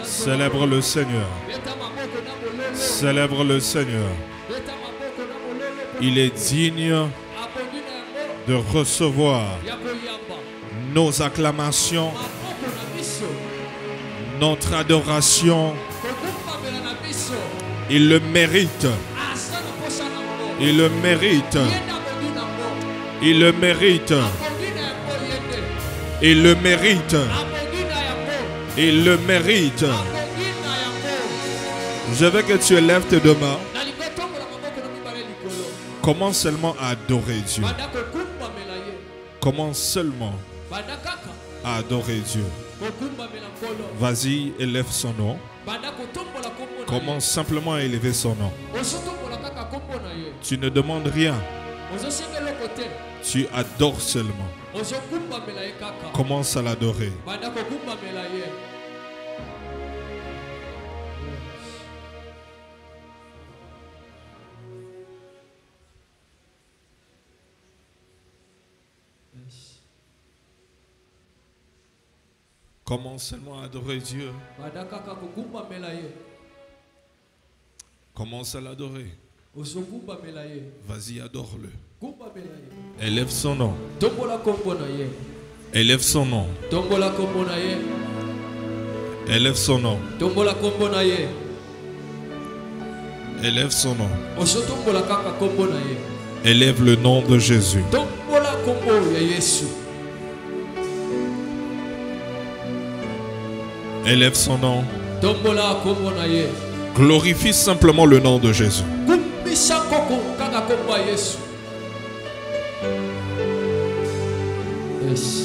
Célèbre le Seigneur. Célèbre le Seigneur. Il est digne de recevoir nos acclamations, notre adoration. Il le mérite. Il le mérite. Il le mérite. Il le mérite. Il le mérite. Je veux que tu élèves tes deux mains. Commence seulement à adorer Dieu. Commence seulement à adorer Dieu. Vas-y, élève son nom. Commence simplement à élever son nom. Tu ne demandes rien. Tu adores seulement. Commence à l'adorer. Commence seulement à adorer Dieu. Commence à l'adorer. Vas-y, adore-le. Élève son nom. Élève son nom. Élève son nom. Élève son nom. Élève le nom de Jésus. Élève son nom. Glorifie simplement le nom de Jésus. Yes. Yes.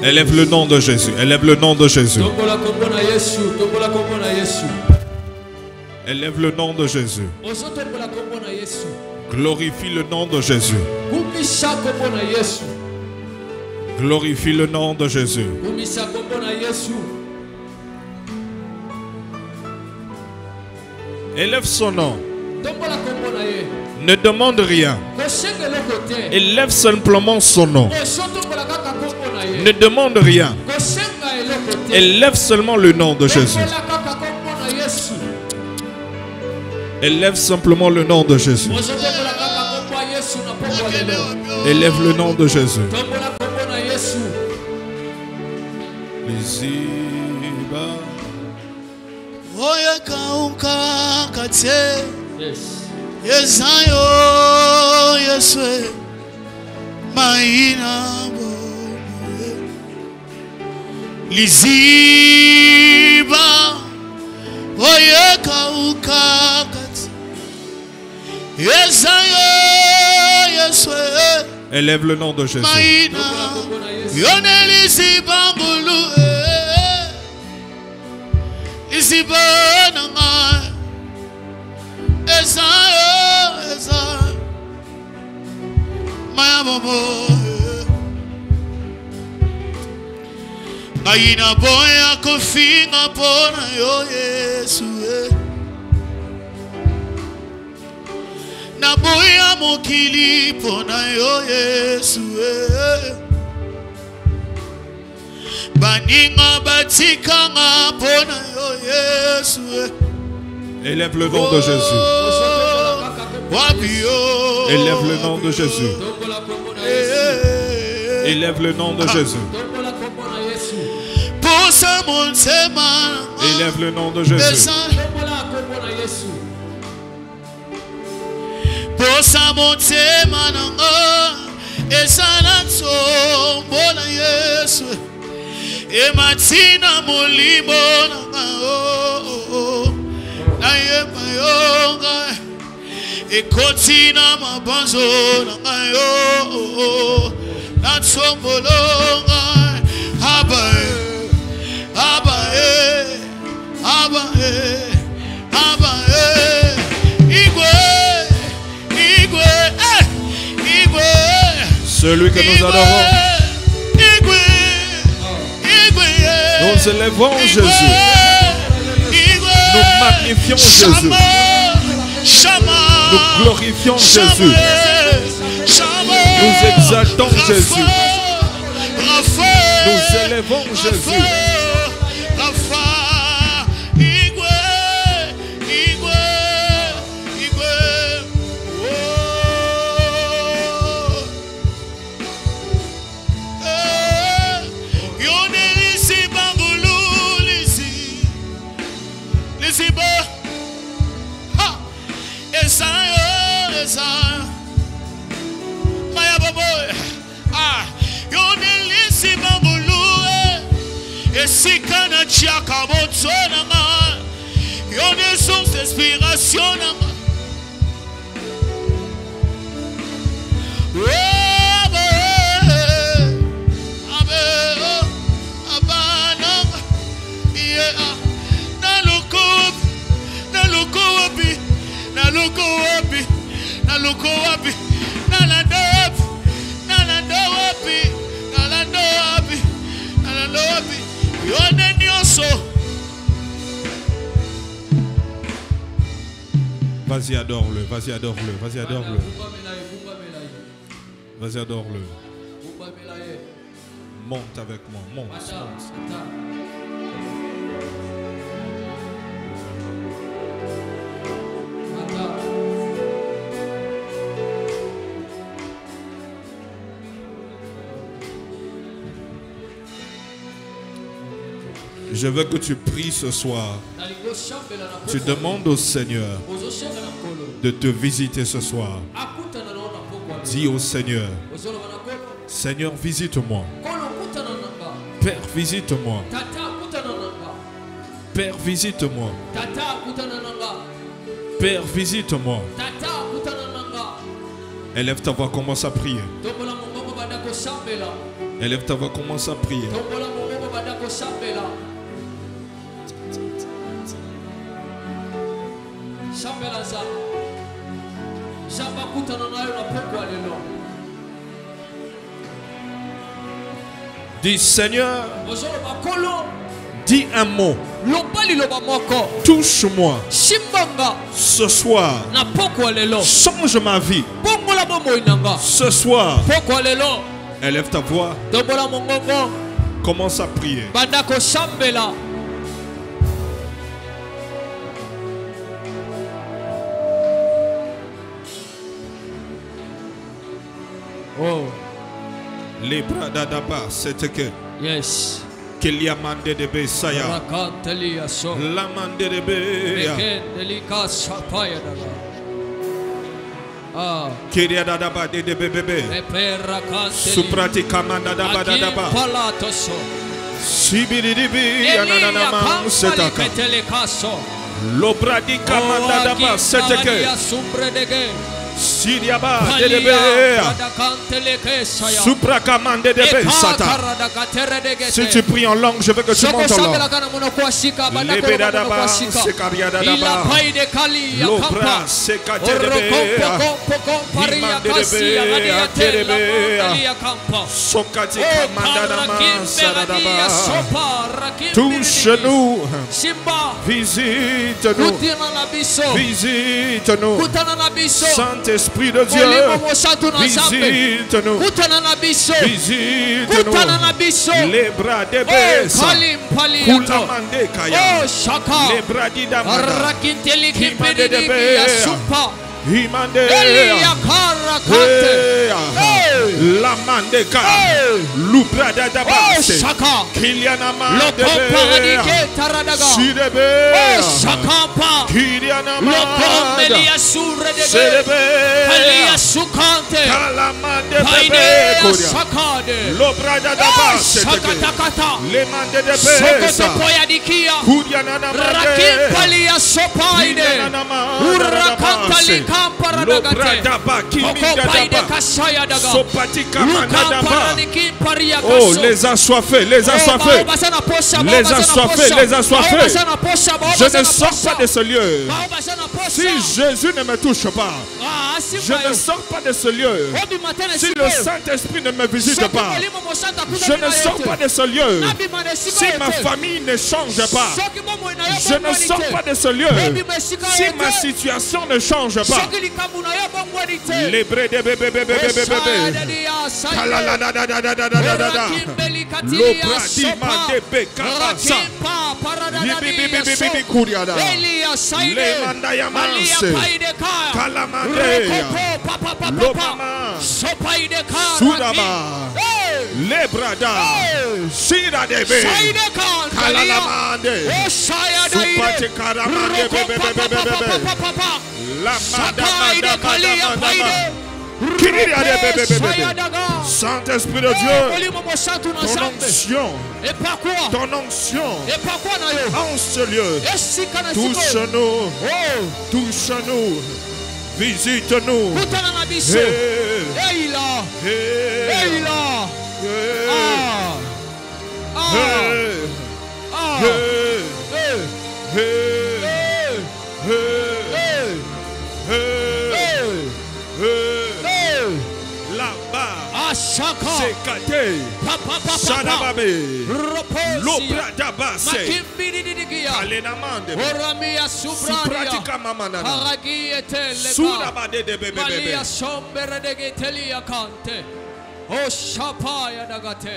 Élève le nom de Jésus. Élève le nom de Jésus. Élève le nom de Jésus. Glorifie le nom de Jésus. Glorifie le nom de Jésus. Élève son nom. Ne demande rien. Élève simplement son nom. Ne demande rien. Élève seulement le nom de Jésus. Élève simplement le nom de Jésus. Élève le nom de Jésus. Liziba oyeka ukakati Yesayo Yeswe. Élève le nom de Jésus. Maina yone liziba mbulu liziba nanga Yesayo Yesayo maya bobo. Aina boya kofinga pona yo Yesu na boya mokili pona yo Yesu baninga batikanga pona yo Yesu. Élève le nom de Jésus. Élève le nom de Jésus. Élève le nom de Jésus. Élève le nom de Jésus. Posa motema nanga esana tsombola Yesu ematina molimo nanga na yema yonga ekotina mabanzo nanga na tsombolonga haba haba haba haba celui que nous adorons. Nous élevons Jésus. glorifions Jésus. Nous glorifions Jésus. Nous exaltons Jésus. Nous élevons Jésus. Source d'inspiration. Vas-y, adore-le, vas-y, adore-le, vas-y, adore-le. Vas-y, adore-le. Monte avec moi, monte, monte. Je veux que tu pries ce soir. Tu demandes au Seigneur de te visiter ce soir. Dis au Seigneur, Seigneur, visite-moi. Père, visite-moi. Père, visite-moi. Père, visite-moi. Élève ta voix, commence à prier. Élève ta voix, commence à prier. Dis Seigneur, dis un mot. Touche-moi ce soir. Change ma vie ce soir. Élève ta voix. Commence à prier. Oh. Les bras d'Adaba, c'était que. Yes. Qu'il y a mandé de Bessaya. La mandé de Béa. Qu'il y a d'Adaba de bébé. Supratika mandadaba d'Adaba. Sibiridibi, Ananama, Setaka. Lobradika mandadaba, c'était que. Siriaba Dedebea Suprakamande de Sata. Si tu pries en langue, je veux que tu montes en langue. Lebedadaba Sekariadadaba Lobra Sekatedebea Himandedebea Tedebea Sokati Kamandadama Sadadaba. Touche-nous, visite-nous, visite-nous, Saint-Esprit de Dieu, visite-nous, visite-nous, les bras de Bessa, Koulamande Kaya, les bras d'Idamana, Kimande de Béa, Himande, la mandeka, Lubrada Dabase, Kilianama de Béa, Sidebe, Kilianama, Sidebe, Kalama de Bébé, Lobrada Dabase, les mandés de Béa, Koudianama, oh, les assoiffés, les assoiffés, les assoiffés, les assoiffés. Je ne sors pas de ce lieu Si Jésus ne me touche pas, je ne sors pas de ce lieu. Si le Saint-Esprit ne me visite pas, je ne sors pas de ce lieu. Si ma famille ne change pas, je ne sors pas de ce lieu. Si ma situation ne change pas, les bébés, les brada, Sira de be, Kalalamande, Supate Karamande, La Mada, Saint-Esprit de Dieu, ton onction, en ce lieu, touche-nous, touche-nous, visite-nous. Sekate, Shadababe, Lopradabase, Alenamande, Supratika Mamanana, Sudabade de Bebe.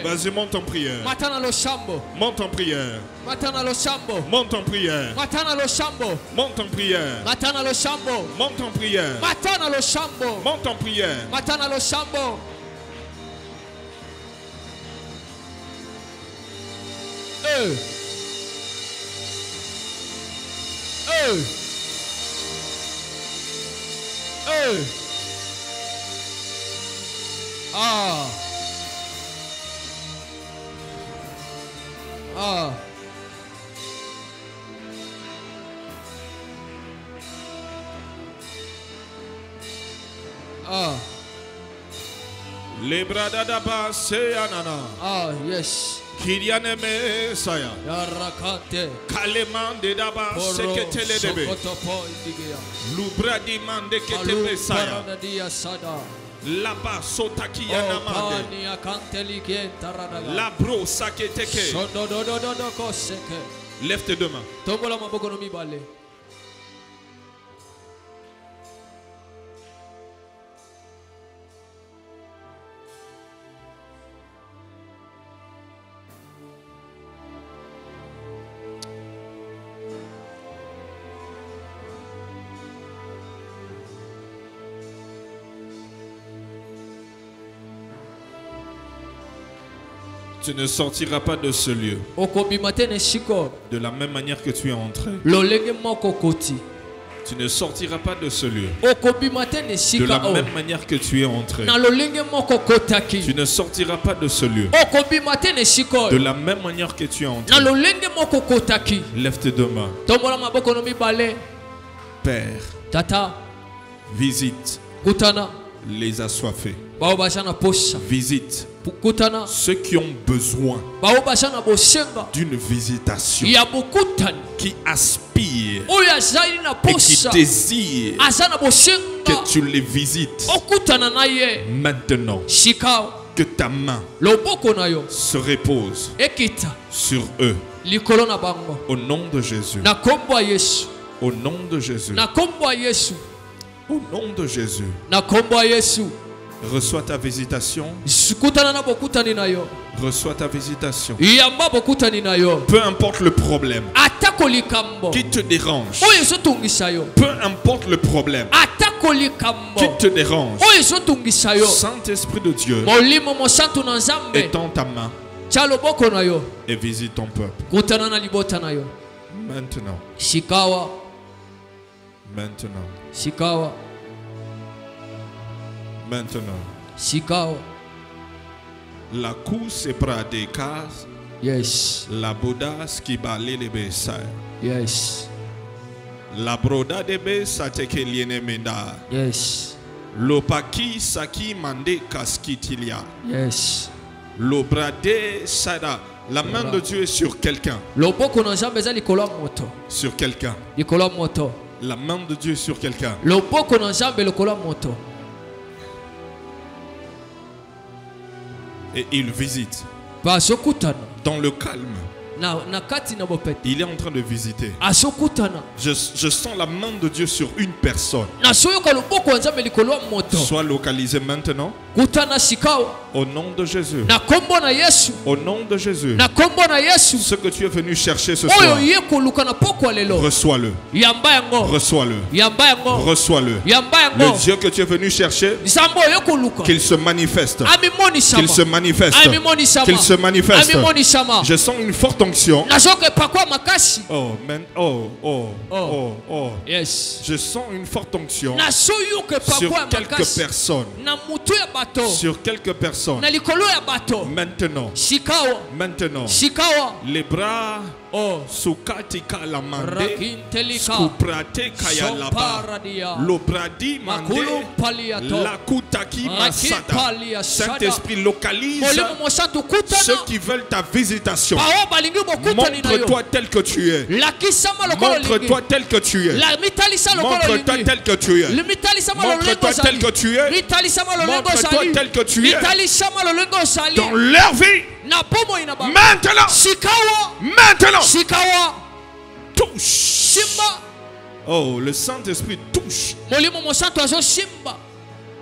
Vas-y, monte en prière. Monte en prière. Monte en prière. Monte en prière. Monte en prière. Monte en prière. Les brada d'aba se anana. Yes. Kirianeme saya. Yarakate. Kalemande d'aba se ketele debe. Lubradi mande ketele saya. Là-bas, sotaki yanamande. La bro saketeke. Lève tes deux mains. Tu ne sortiras pas de ce lieu de la même manière que tu es entré. Tu ne sortiras pas de ce lieu de la même manière que tu es entré. Tu ne sortiras pas de ce lieu de la même manière que tu es entré. Lève tes deux mains. Père, Tata, visite les assoiffés. Visite ceux qui ont besoin d'une visitation, qui aspirent et qui désirent que tu les visites maintenant. Que ta main se repose sur eux. Au nom de Jésus. Au nom de Jésus. Au nom de Jésus. Reçois ta visitation. Reçois ta visitation. Peu importe le problème qui te dérange. Peu importe le problème qui te dérange. Saint-Esprit de Dieu, étends ta main et visite ton peuple. Maintenant. Maintenant. Maintenant. La course est près cas. Yes. La bodas qui balait les bessay. Yes. La broda de bessa te que liene menda. Yes. Lopaki saki mande kaskitilia. Yes. Lobrade sada. La main de Dieu est sur quelqu'un. Sur quelqu'un. La main de Dieu sur quelqu'un. Et il visite. Dans le calme. Il est en train de visiter. Je sens la main de Dieu sur une personne. Sois localisé maintenant. Au nom de Jésus. Au nom de Jésus. Ce que tu es venu chercher ce soir, reçois-le. Reçois-le. Reçois-le. Le Dieu que tu es venu chercher, qu'il se manifeste. Qu'il se manifeste. Qu'il se manifeste. Je sens une forte onction. Oh, man. Oh. Yes. Je sens une forte onction sur quelques personnes. Sur quelques personnes. Maintenant. Les bras Sukati kalamande Skuprate kayalaba Lobradi mande Lakutaki masata. Saint-Esprit, localise ceux qui veulent ta visitation. Montre-toi tel que tu es. Montre-toi tel que tu es. Montre-toi tel que tu es. Montre-toi tel que tu es. Montre-toi tel que tu es. Dans leur vie. Maintenant. Maintenant. Touche. Oh, le Saint-Esprit touche.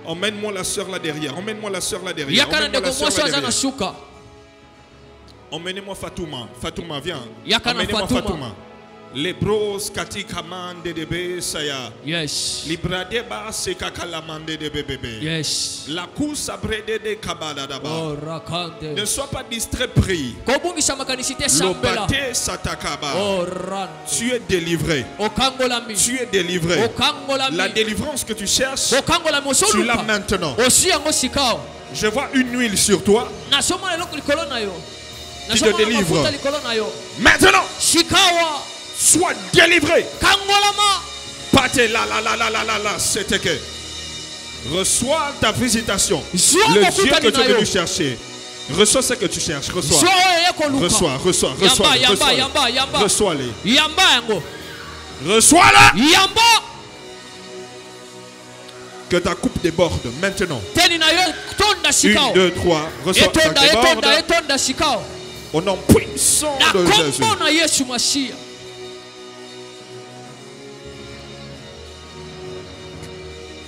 Emmène-moi la soeur là derrière. Emmène-moi la soeur là derrière. Emmenez-moi Fatouma. Fatouma, viens. Emmenez-moi Fatouma. Les bros katikamande de bébé saya. Yes. Libradeba sekakamande de bébé. Yes. La course abrede de kabala daba. Oh, rakande. Ne sois pas distrait, prie. Lobate satakaba. Oh, ran. Tu es délivré. Tu es délivré. La délivrance que tu cherches, tu l'as maintenant. Je vois une huile sur toi qui te délivre. Maintenant, sois délivré. Pate la, c'était que. Reçois ta visitation. Le Dieu que tu es venu chercher. Reçois ce que tu cherches. Reçois. Reçois-les. Reçois-les. Que ta coupe déborde maintenant. 1, 2, 3. Reçois ta déborde. Au nom puissant de Jésus.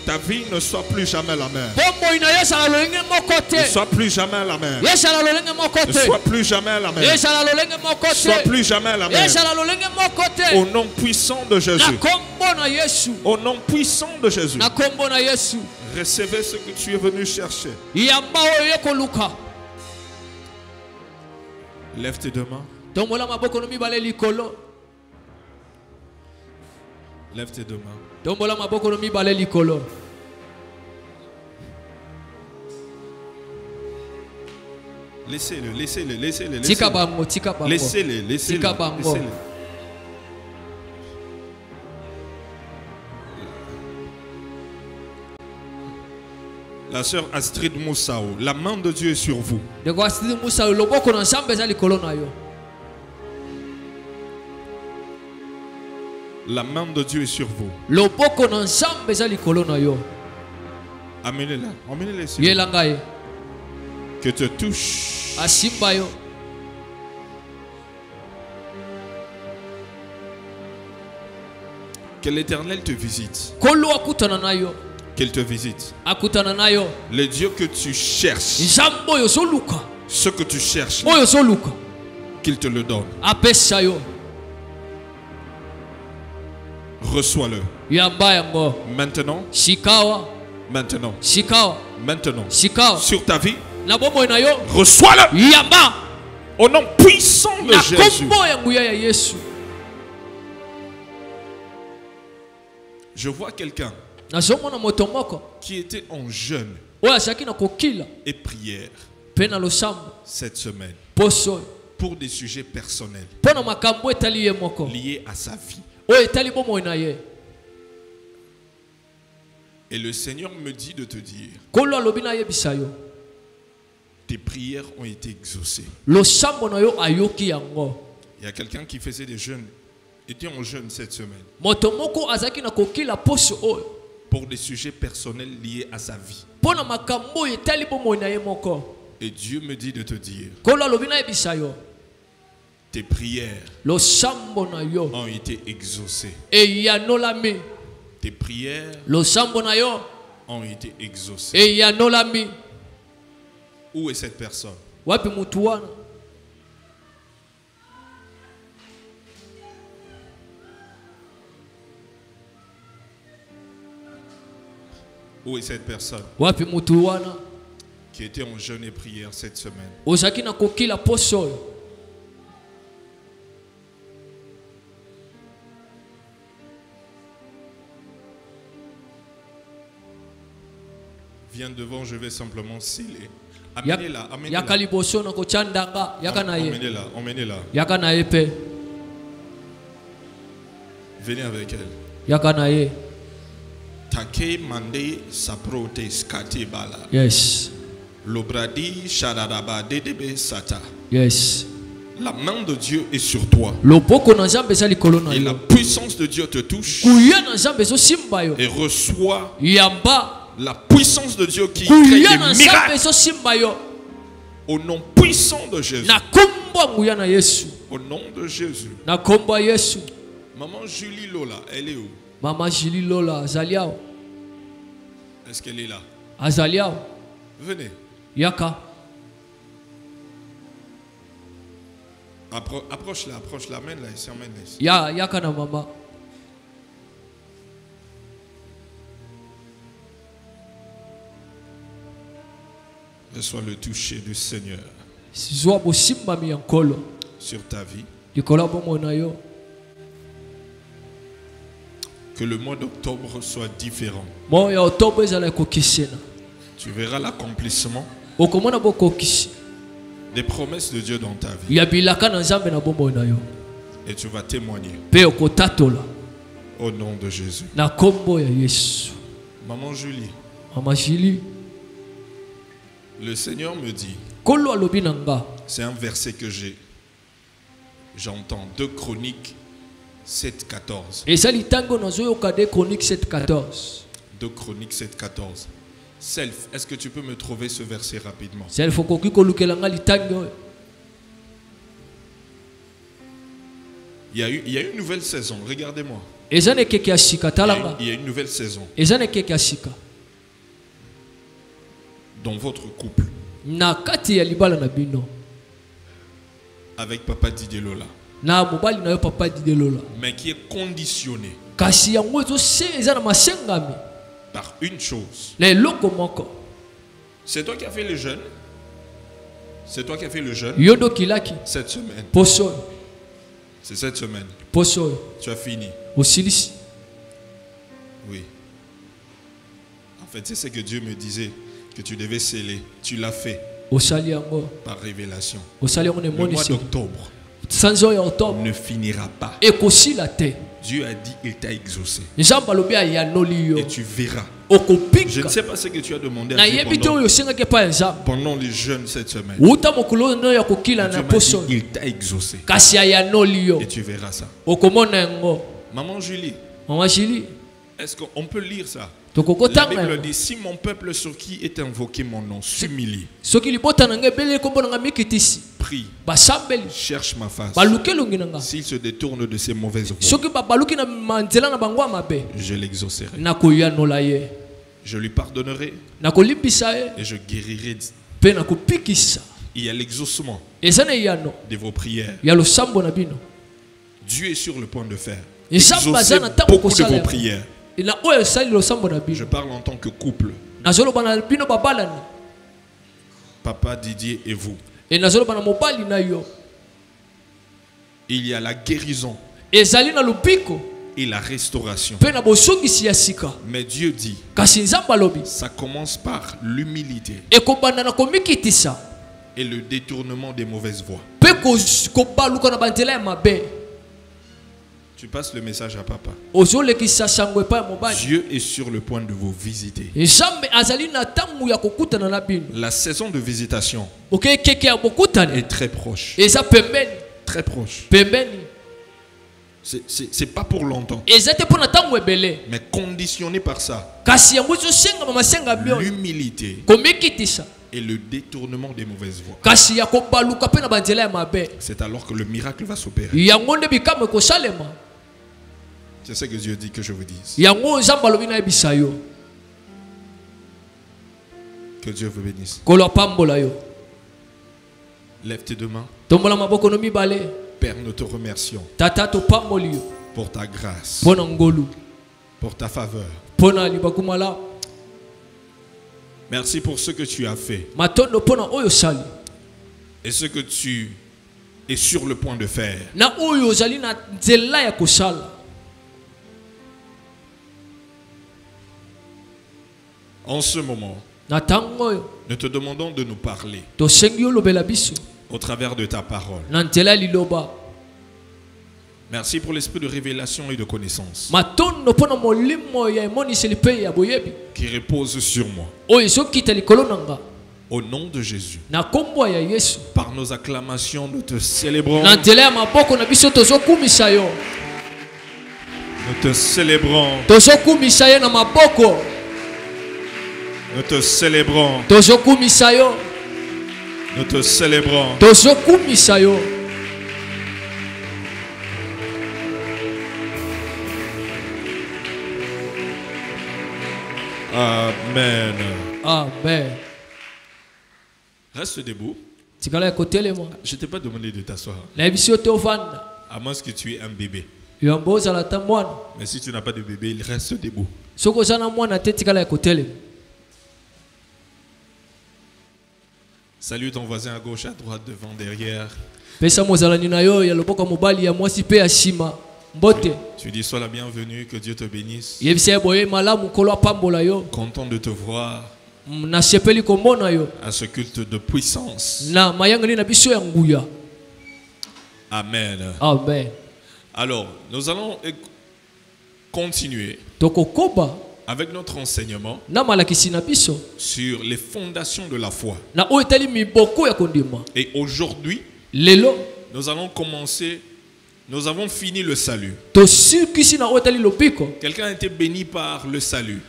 Ta vie ne soit plus jamais la même. Ne soit plus jamais la même. Ne soit plus jamais la même. Ne soit plus jamais la même. Au nom puissant de Jésus. Au nom puissant de Jésus. Recevez ce que tu es venu chercher. Lève tes deux mains. Lève tes deux mains. Laissez-le. La sœur Astrid Moussao, la main de Dieu est sur vous. La main de Dieu est sur vous. Amenez-la. Amenez-la sur vous. Que te touche. Que l'Éternel te visite. Qu'il te visite. Le Dieu que tu cherches. Ce que tu cherches. Qu'il te le donne. Reçois-le. Maintenant. Maintenant. Maintenant. Sur ta vie. Reçois-le. Au nom puissant de Jésus. Je vois quelqu'un qui était en jeûne et prière cette semaine pour des sujets personnels liés à sa vie. Et le Seigneur me dit de te dire, tes prières ont été exaucées. Il y a quelqu'un qui faisait des jeûnes était en jeûne cette semaine motomoko azaki na kokila poso oyo pour des sujets personnels liés à sa vie. pona makambo etali bomoi na ye moko. Et Dieu me dit de te dire, Kola lobina ebisa yo. tes prières Lo sambo na yo ont été exaucées. e ya nolami. Tes prières Lo sambo na yo ont été exaucées. e ya nolami. Où est cette personne? Wapi mutu wana? Où est cette personne Wapi mutu wana? qui était en jeûne et prière cette semaine? Ozaki na kokila poso oyo. Viens devant, je vais simplement sceller. Amenez-la, amenez-la. Yakaliboso na kochandanga yakana ye. Emmenez-la, emmenez-la. Yakana ye pe. Venez avec elle. Yakana ye. Take mande saprote skate bala. Yes. Lobradi shadadaba dedebe sata. Yes. La main de Dieu est sur toi. Loboko na Nzambe ezali likolo na Et la yo. puissance de Dieu te touche. Kuya na Nzambe ezosimba yo. Et reçois Yamba. la puissance de Dieu qui crée Kuya na des Nzambe miracles. ezosimba yo. Au nom puissant de Jésus. Na kombo nguya na Yesu. Au nom de Jésus. Na kombo Yesu. Maman Julie Lola, elle est où? Mama Julie Lola azaliao. Est-ce qu'elle est là? Azaliao. Venez. Yaka. Approche-la, approche-la. Amène-la ici, amène-la ici. Yaka na mama. Reçois le toucher du Seigneur Zwa bosimba mi yankolo. sur ta vie. Likola bomo na yo. Que le mois d'octobre soit différent. Mo ya otobo ezala kokisena. Tu verras l'accomplissement Okomona bokokisi. des promesses de Dieu dans ta vie. Ya bilaka na Nzambe na bomo na yo. Et tu vas témoigner Pe okotatola. au nom de Jésus. Na kombo ya Yesu. Maman Julie, Mama Julie. le Seigneur me dit, Kolo alobi nanga. c'est un verset que j'entends. 2 Chroniques 7:14. Ezali tango na zoyo kade Chronique 7:14. 2 Chroniques 7:14. Self, est-ce que tu peux me trouver ce verset rapidement? C'est faut koki kolukela nga litango. Il y a une nouvelle saison, regardez-moi. Ezane keke asika talanga. Il y a une nouvelle saison Ezane keke asika. dans votre couple Na kati ya libala na bino. avec Papa Didier Lola, Na mobali na yo papa Didier Lola. mais qui est conditionné Kasi yango ezo se ezana masengami. par une chose. Le loko moko. C'est toi qui as fait le jeûne. C'est toi qui as fait le jeûne Yodo kilaki. cette semaine. Poso. C'est cette semaine. Poso. Tu as fini. Osilisi. Oui. En fait, c'est ce que Dieu me disait que tu devais sceller. Tu l'as fait Osali yango. par révélation. Osali yango ne Le mois monisi. d'octobre Sanzo ya octobre. ne finira pas. Ekosila te. Dieu a dit, il t'a exaucé. Nzamba lobi ya noli yo. Et tu verras. Okopika. Je ne sais pas ce que tu as demandé Na à Dieu yebito yo senga ke pa nzamba. pendant les jeûnes cette semaine. Uta mokolo no ya kokila Dieu na m'a dit, poso. il t'a exaucé. Kasi ya noli yo. Et tu verras ça. Okomona yango. Maman Julie, Mama Julie. est-ce qu'on peut lire ça? Tokoko La tanga. Bible dit, si mon peuple sur qui est invoqué mon nom s'humilie, Soki libota na ngebele kombo na mikitisi. prie, Basambeli. cherche ma face, Balukelungi nanga. s'il se détourne de ses mauvaises voies, Soki babaluki na manzela na bango mabe. je l'exaucerai. Nakoya nolaye. Je lui pardonnerai Nakolimbisa ye. et je guérirai. Pe nakopikisa. Il y a l'exaucement Ezana yano. de vos prières. Ya lo sambo na bino. Dieu est sur le point de faire Nzamba exaucer azana tango beaucoup de kosala vos yango. prières. Na oyo sali lo sambo na Je bino. parle en tant que couple, Nazolo bana bino babalani. Papa Didier et vous. E nazolo bana mobali na yo. Il y a la guérison Ezali na lupiko. et la restauration. Pe na bosungisi ya sika. Mais Dieu dit, Kasi nzamba lobi. ça commence par l'humilité Ekobanda na komikitisa. et le détournement des mauvaises voies. Pe kobaluka na banzela ya mabe. Tu passes le message à papa. Ozolekisa sango epa ya mobali. Dieu est sur le point de vous visiter. Nzambe azali na tangu ya kokutana na bino. La saison de visitation Ok, keke ya bokutana. est très proche. Eza pembeni. Très proche. Pembeni. C'est pas pour longtemps. Mais conditionné par ça. L'humilité et le détournement des mauvaises voies. C'est alors que le miracle va s'opérer. C'est ce que Dieu dit que je vous dise. Que Dieu vous bénisse. Lève tes deux mains. Père, nous te remercions pour ta grâce, pour ta faveur. Merci pour ce que tu as fait et ce que tu es sur le point de faire. En ce moment, nous te demandons de nous parler au travers de ta parole. Merci pour l'esprit de révélation et de connaissance qui repose sur moi. Au nom de Jésus, par nos acclamations, nous te célébrons. Nous te célébrons. Nous te célébrons. Nous te célébrons. Amen. Amen. Reste debout. Je ne t'ai pas demandé de t'asseoir. À moins que tu aies un bébé. Mais si tu n'as pas de bébé, il reste debout. Salue ton voisin à gauche, à droite, devant, derrière. Tu dis sois la bienvenue, que Dieu te bénisse. Content de te voir à ce culte de puissance. Amen. Amen. Alors, nous allons continuer avec notre enseignement sur les fondations de la foi. Et aujourd'hui, nous allons commencer. Nous avons fini le salut. Quelqu'un a été béni par le salut.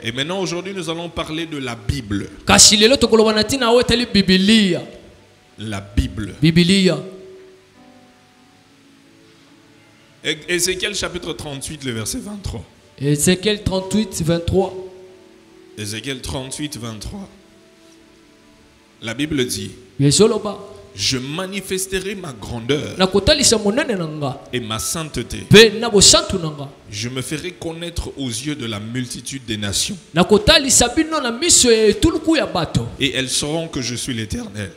Et maintenant, aujourd'hui, nous allons parler de la Bible. La Bible. Ézéchiel chapitre 38, le verset 23. Ézéchiel 38, 23. Ézéchiel 38, 23. La Bible dit: je manifesterai ma grandeur et ma sainteté. Je me ferai connaître aux yeux de la multitude des nations. Et elles sauront que je suis l'Éternel.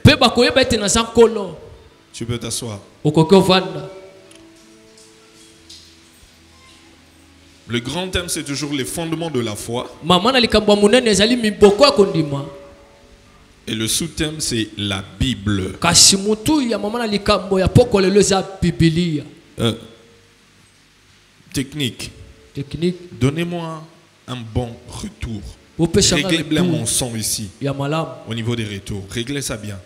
Tu peux t'asseoir. Le grand thème, c'est toujours les fondements de la foi. Et le sous-thème, c'est la Bible. Technique. Donnez-moi un bon retour. Réglez bien mon son ici. Au niveau des retours. Réglez ça bien.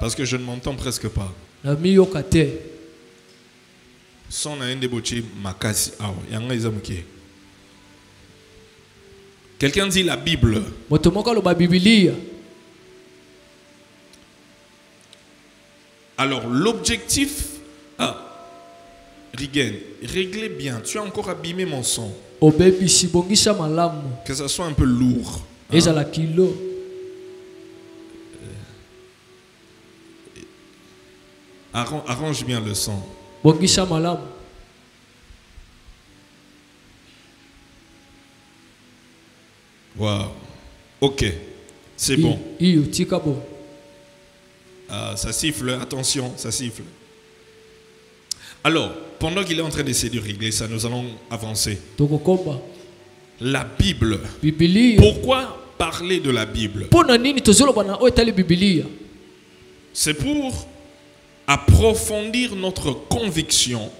Parce que je ne m'entends presque pas. Son na ndebochi makasi awa yanga izamuki. Quelqu'un dit la Bible. Alors l'objectif, réglez bien. Tu as encore abîmé mon son. Que ça soit un peu lourd. Arrange bien le son. Wow. Ok. C'est bon. Ça siffle. Attention, ça siffle. Alors, pendant qu'il est en train d'essayer de régler ça, nous allons avancer. La Bible. Pourquoi parler de la Bible? C'est pour approfondir notre conviction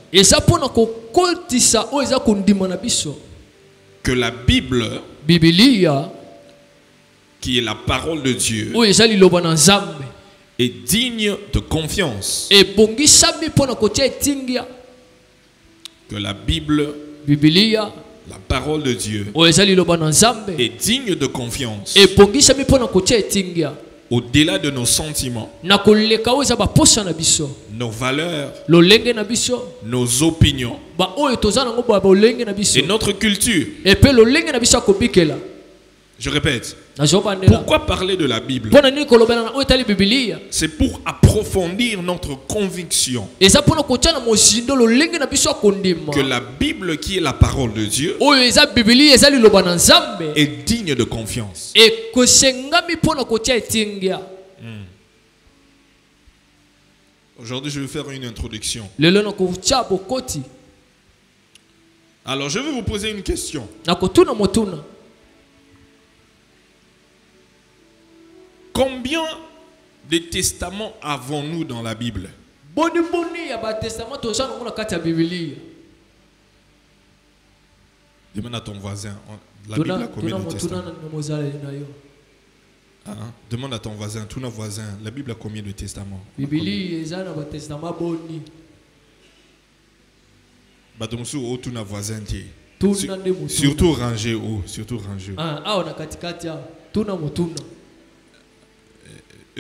que la Bible, qui est la parole de Dieu, est digne de confiance. Que la Bible, la parole de Dieu, est digne de confiance. Au-delà de nos sentiments, nos valeurs, nos opinions et notre culture. Je répète. Pourquoi parler de la Bible? C'est pour approfondir notre conviction que la Bible, qui est la parole de Dieu, est digne de confiance. Aujourd'hui, je vais faire une introduction. Alors, je vais vous poser une question. Combien de testaments avons-nous dans la Bible? Demande à ton voisin. La Bible a combien de testaments? Demande à ton voisin, tous nos voisins, la Bible a combien de testaments? Surtout rangé haut, surtout rangé haut.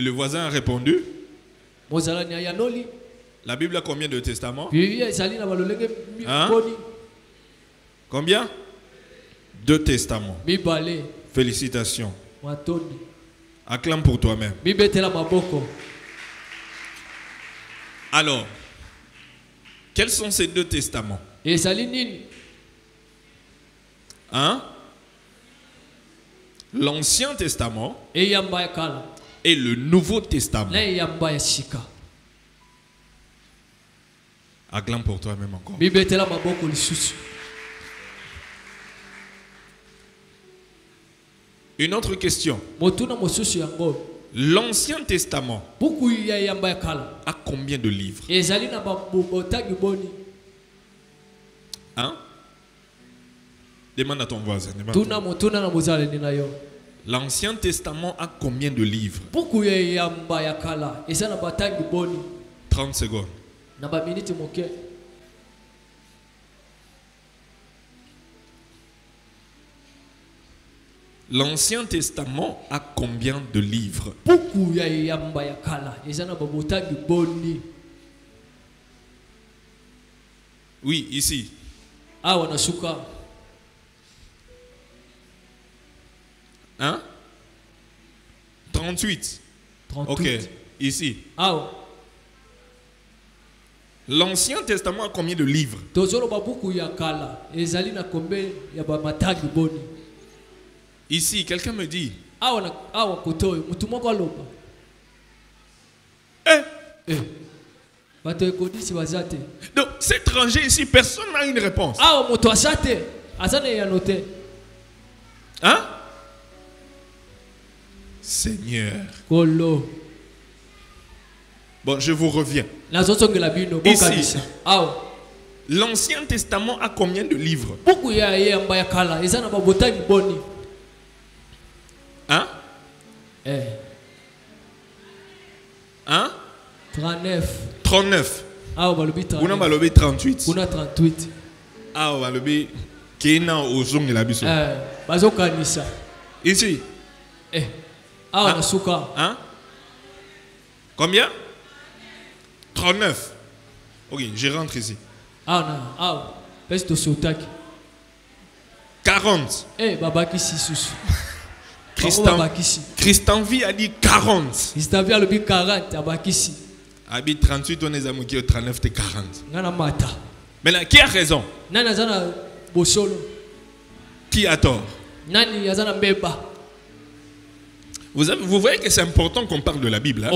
Le voisin a répondu. La Bible a combien de testaments? Combien? 2 testaments. Félicitations. Acclame pour toi-même. Alors, quels sont ces 2 testaments? L'Ancien Testament et le Nouveau Testament. Acclame pour toi-même encore. Une autre question. L'Ancien Testament a combien de livres? Demande à ton voisin. L'Ancien Testament a combien de livres? 30 secondes. L'Ancien Testament a combien de livres? Oui, ici. 38. Ok, ici. L'Ancien Testament a combien de livres? Ici, quelqu'un me dit. Donc, cet rangé ici, personne n'a une réponse. Seigneur. Bon, je vous reviens. Ici, l'Ancien Testament a combien de livres? 39. Vous n'avez 38. Vous n'avez 38. Ici. Combien? 39. Ok, je rentre ici. 40. Christian V a dit 40. Christian V a dit 40. Habite 38, on est à 39, c'est 40. Maintenant, qui a raison? Qui a tort? Vous voyez que c'est important qu'on parle de la Bible.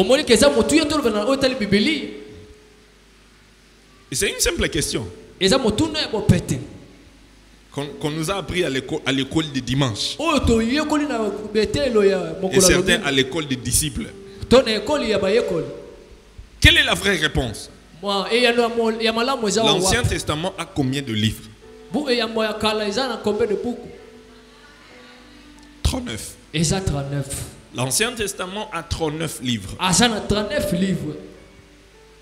C'est une simple question. Qu'on nous a appris à l'école de dimanche. Et certains à l'école des disciples. Quelle est la vraie réponse? L'Ancien Testament a combien de livres? 39. L'Ancien Testament a 39 livres. 39 livres.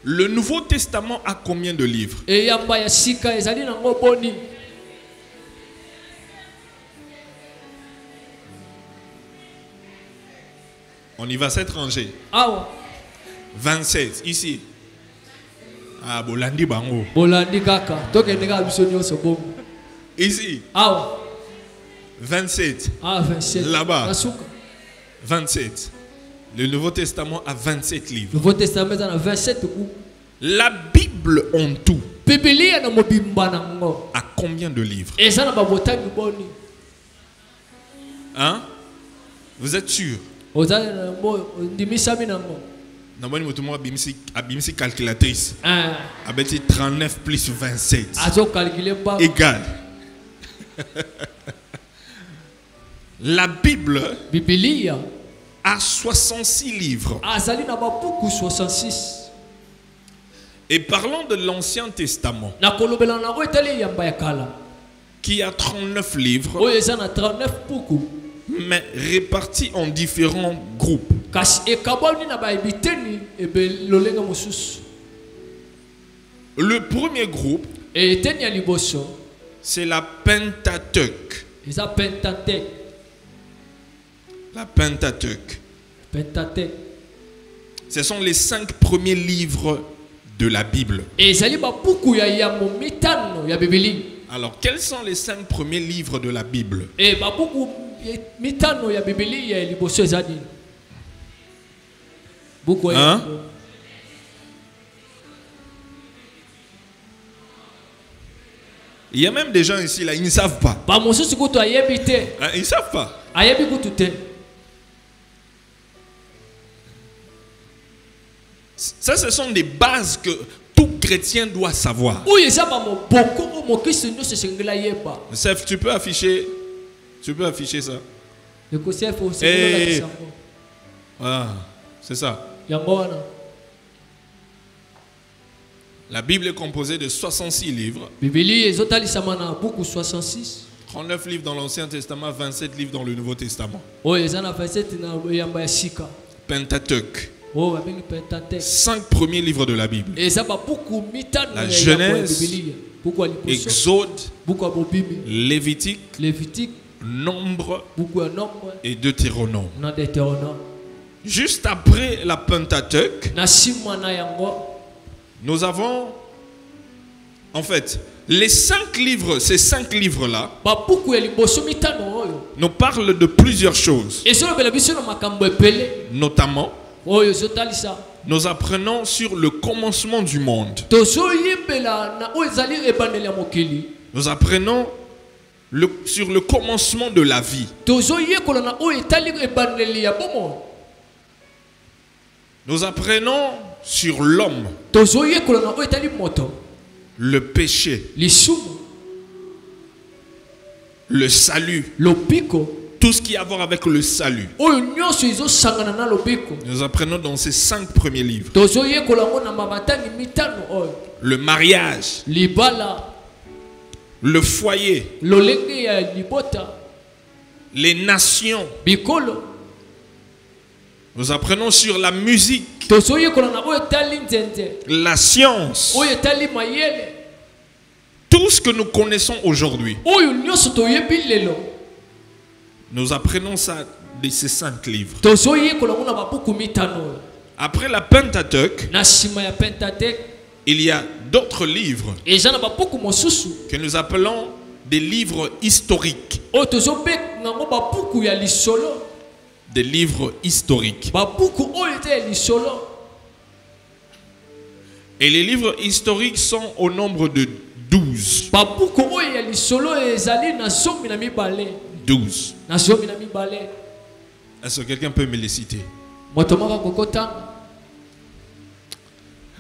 Le Nouveau Testament a combien de livres? Et yamba ya sika ezali na ngoboni. On y va s'étranger. Awa. 27 ici. Ah, bolandi bango. Bolandi kaka. Tokende ka biso nyonso bongo. Ici. Awa. 27. Ah, 27. Là-bas. Nasuka. 27. Le Nouveau Testament a 27 livres. Le Nouveau Testament a 27 coups. La Bible en tout a combien de livres? Hein? Vous êtes sûr? Abimsi calculatrice. Abeti 39 plus 27. Égal. La Bible a 66 livres. Et parlons de l'Ancien Testament, qui a 39 livres, mais répartis en différents groupes. Le premier groupe, c'est la Pentateuque. La Pentateuque. Ce sont les 5 premiers livres de la Bible. Alors, quels sont les 5 premiers livres de la Bible? Hein? Il y a même des gens ici là, ils ne savent pas. Ils ne savent pas. Ça, ce sont des bases que tout chrétien doit savoir. Chef, tu peux afficher ça. Et... Ah, c'est ça. La Bible est composée de 66 livres. 39 livres dans l'Ancien Testament, 27 livres dans le Nouveau Testament. Pentateuque. 5 premiers livres de la Bible. La Genèse, Exode, Lévitique, Nombre et Deutéronome. Juste après la Pentateuque, nous avons, en fait, les 5 livres, ces 5 livres-là, nous parlent de plusieurs choses. Notamment, nous apprenons sur le commencement du monde. Nous apprenons sur le commencement de la vie. Nous apprenons sur l'homme, le péché, le salut, tout ce qui a à voir avec le salut. Nous apprenons dans ces 5 premiers livres. Le mariage, le foyer, les nations. Nous apprenons sur la musique, la science, tout ce que nous connaissons aujourd'hui. Nous apprenons ça de ces 5 livres. Après la Pentateuque, il y a d'autres livres que nous appelons des livres historiques. Des livres historiques. Et les livres historiques sont au nombre de 12. 12. Est-ce que quelqu'un peut me les citer?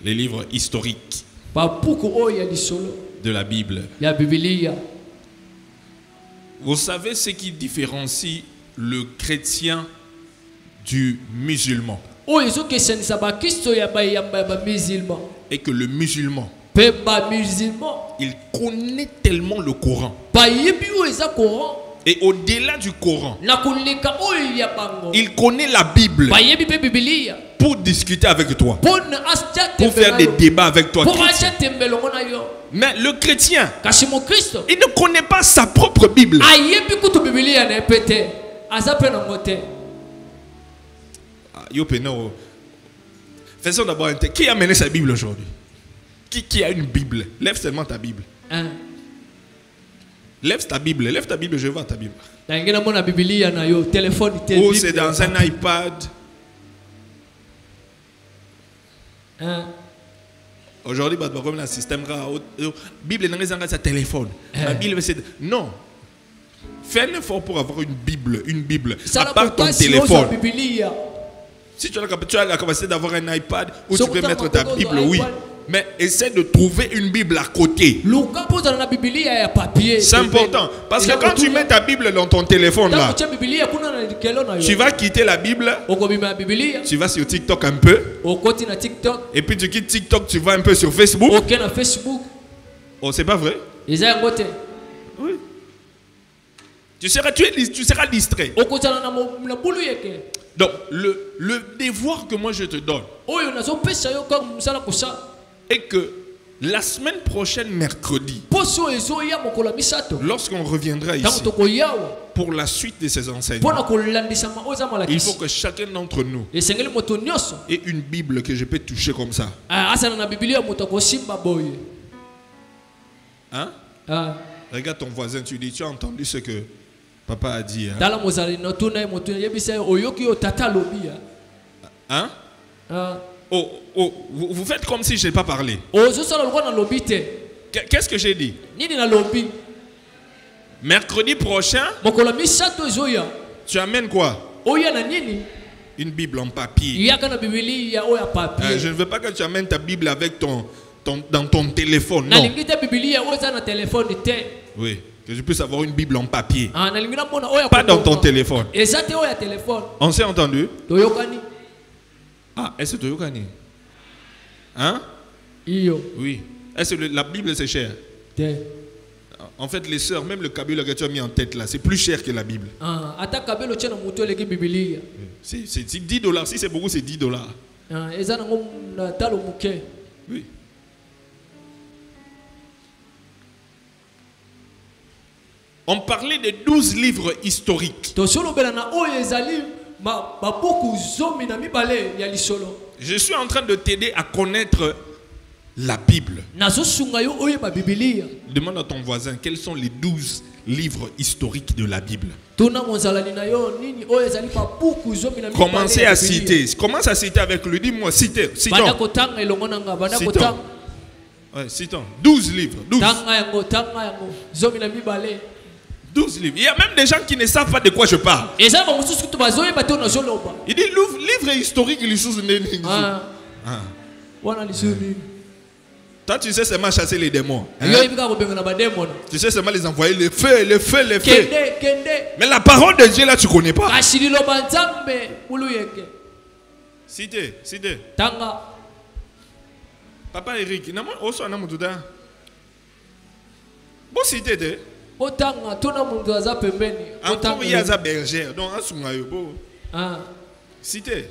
Les livres historiques de la Bible. Vous savez ce qui différencie le chrétien du musulman? Et que le musulman, il connaît tellement le Coran Et au-delà du Coran, il connaît la Bible pour discuter avec toi, pour faire des débats avec toi. Mais le chrétien, il ne connaît pas sa propre Bible. Faisons d'abord un texte. Qui a mené sa Bible aujourd'hui? Qui a une Bible? Lève seulement ta Bible. Lève ta Bible, je vois ta Bible. Ou c'est dans un iPad. Aujourd'hui, comme un système Bible dans un téléphone. La Bible, c'est non. Fais un effort pour avoir une Bible, à part ton téléphone. Si tu as la capacité d'avoir un iPad où tu peux mettre ta Bible, oui. Mais essaie de trouver une Bible à côté. C'est important. Parce que quand tu mets ta Bible dans ton téléphone là, tu vas quitter la Bible. Tu vas sur TikTok un peu. Et puis tu quittes TikTok, tu vas un peu sur Facebook. Oh, c'est pas vrai? Oui. Tu seras distrait. Donc, le devoir que moi je te donne est que la semaine prochaine, mercredi, lorsqu'on reviendra ici pour la suite de ces enseignements, il faut que chacun d'entre nous ait une Bible que je peux toucher comme ça. Hein? Regarde ton voisin, tu dis, tu as entendu ce que papa a dit. Hein? Oh, vous faites comme si je n'ai pas parlé. Qu'est-ce que j'ai dit? Mercredi prochain, tu amènes quoi? Une Bible en papier. Je ne veux pas que tu amènes ta Bible avec dans ton téléphone. Non. Oui, que je puisse avoir une Bible en papier. Pas dans ton téléphone. On s'est entendu? Ah, est-ce que tu as? Hein? Oui. Est-ce que la Bible c'est cher? En fait, les sœurs, même le cabule que tu as mis en tête là, c'est plus cher que la Bible. C'est 10 $. Si c'est beaucoup, c'est 10 $. Oui. On parlait de 12 livres historiques. Je suis en train de t'aider à connaître la Bible. Demande à ton voisin quels sont les 12 livres historiques de la Bible. Commencez à citer. Commence à citer avec lui. Dis-moi, citons. Ouais, citons. 12 livres. 12 livres. Il y a même des gens qui ne savent pas de quoi je parle. Il dit livre historique. Toi, tu sais seulement chasser les démons. Hein? Tu sais seulement les envoyer, les feux. Mais la parole de Dieu, là, tu ne connais pas. Cité. Papa Eric, bon, cité. Encore il y a des bergères. Donc, cité.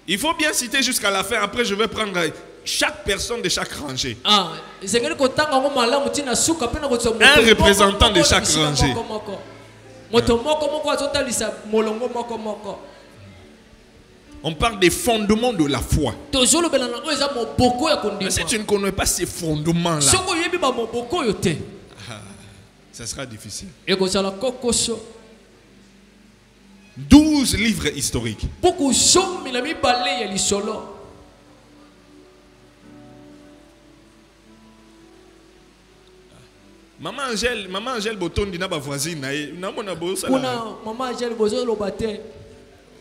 Il faut bien citer jusqu'à la fin. Après, je vais prendre chaque personne de chaque rangée. Un représentant de chaque rangée. On parle des fondements de la foi. Mais si tu ne connais pas ces fondements-là, ça sera difficile. 12 livres historiques. Maman Angèle Boton dit na ba voisine na mona bo ça. Maman Angèle Bozo Lobate.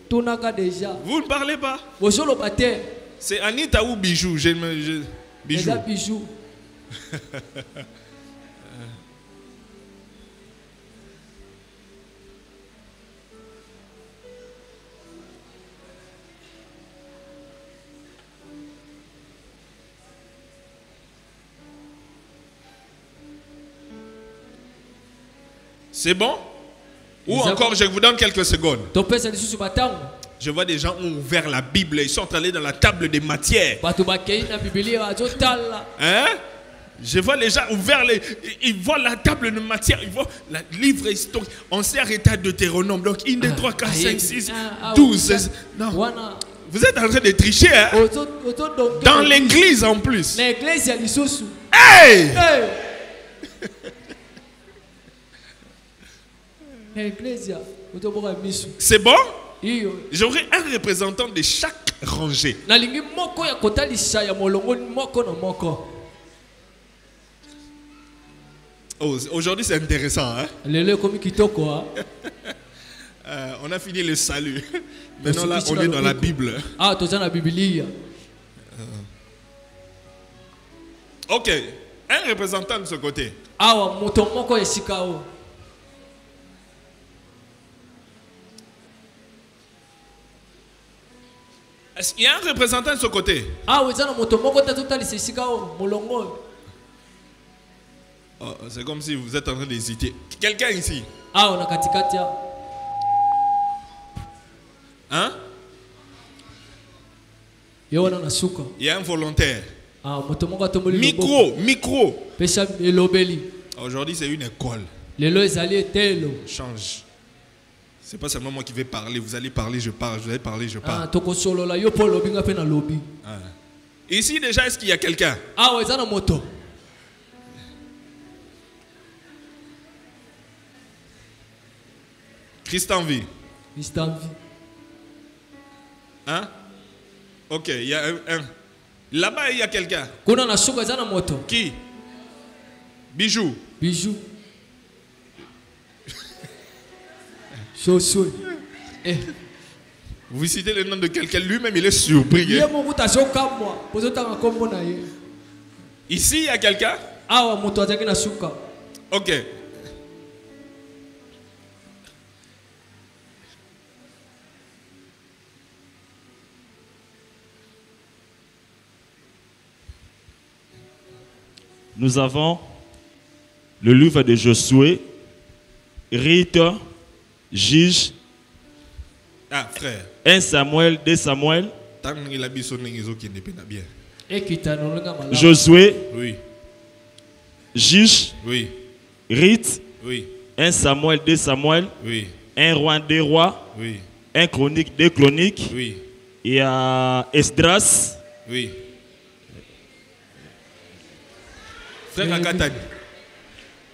Tonaka déjà. Vous ne parlez pas? Bozo Lobate. C'est Anita ou Bijou, Bijou. Déjà Bijou. C'est bon? Ou encore, je vous donne quelques secondes. Je vois des gens ont ouvert la Bible. Ils sont allés dans la table des matières. Hein? Je vois les gens ouvert ils voient la table de matière. Ils voient le livre historique. On s'est arrêté à Deutéronome. Donc, 1, 2, 3, 4, 5, 6, 12. Non. Vous êtes en train de tricher, hein? Dans l'église en plus. Hey! C'est bon? J'aurai un représentant de chaque rangée. Oh, aujourd'hui c'est intéressant, hein? On a fini le salut. Maintenant là on est dans la Bible. Ok, un représentant de ce côté. Est-ce qu'il y a un représentant de ce côté? Oh, c'est comme si vous êtes en train d'hésiter. Quelqu'un ici? Hein? Il y a un volontaire. Micro. Aujourd'hui c'est une école. Change. C'est pas seulement moi qui vais parler. Vous allez parler, je parle. Vous allez parler, je parle. Ici déjà, est-ce qu'il y a quelqu'un? Christ en vie. Hein? Ok, il y a un. Là-bas, il y a quelqu'un. Qui? Bijou. Vous citez le nom de quelqu'un, lui-même il est surpris. Ici, il y a quelqu'un? Ok. Nous avons le livre de Josué, Rite, Juge, frère. 1 Samuel, 2 Samuel, Josué, oui. Juge, Oui. Rite, Oui. 1 Samuel, 2 Samuel, Oui. 1 Roi, 2 Rois, Oui. 1 Chronique, 2 Chroniques, Oui. il y a Esdras, Oui. Frère Akatani,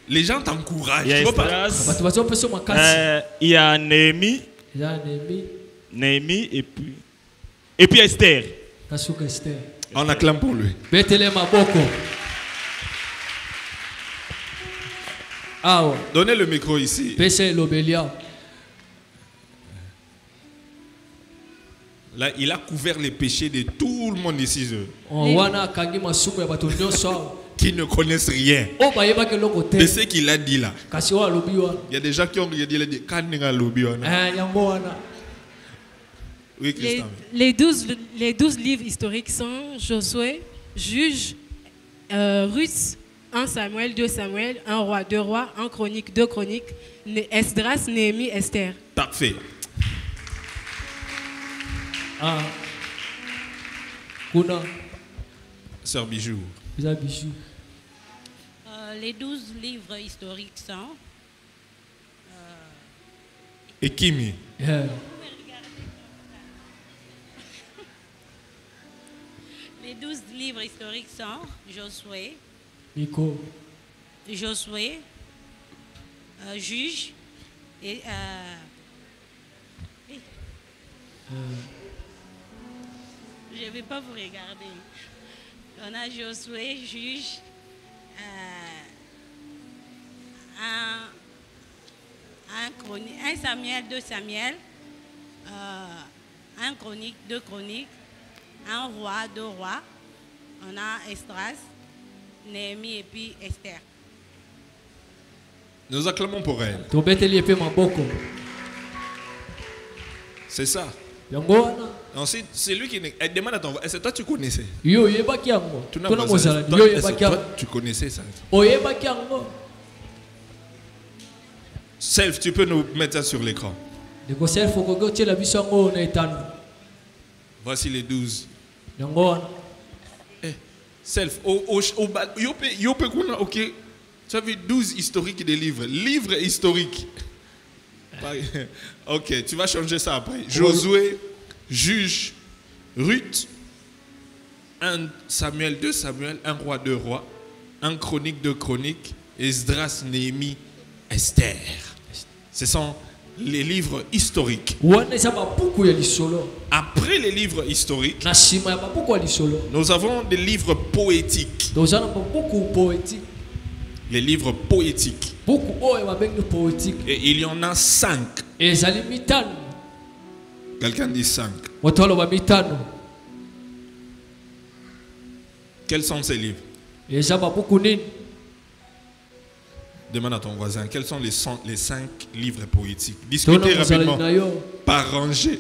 les gens t'encouragent. il y a Esdras, il y a Néhémie, et puis Esther. On acclame pour lui. Donnez le micro ici. Là, il a couvert les péchés de tout le monde ici. Qui ne connaissent rien de ce qu'il a dit là. Il y a des gens qui ont dit oui, les 12 livres historiques sont Josué, Juge, Ruth, 1 Samuel, 2 Samuel, 1 Roi, 2 Rois, 1 Chronique, 2 Chroniques, Esdras, Néhémie, Esther. Parfait. Sœur Bijou. Les 12 livres historiques sont Et Kimi. Les 12 livres historiques sont Josué, Juge et je ne vais pas vous regarder. On a Josué, Juge, 1 Samuel, 2 Samuel, 1 Chronique, 2 Chroniques, 1 Roi, 2 Rois. On a Esdras, Néhémie et puis Esther. Nous acclamons pour elle. C'est ça. Ensuite, c'est lui qui elle demande à ton voix. Est-ce que toi tu connaissais? Toi, tu connaissais ça? Self, tu peux nous mettre ça sur l'écran. Voici les 12. Self, ok. Tu as vu 12 historiques des livres. Livres historiques. Ok, tu vas changer ça après. Josué, Juge, Ruth, 1 Samuel, 2 Samuel, 1 Roi, 2 Rois, 1 Chronique, 2 Chroniques, Esdras, Néhémie, Esther. Ce sont les livres historiques. Après les livres historiques, nous avons des livres poétiques. Les livres poétiques. Et il y en a 5. Quelqu'un dit 5. Quels sont ces livres? Demande à ton voisin, quels sont les 5 livres poétiques? Discutez rapidement. Par rangée.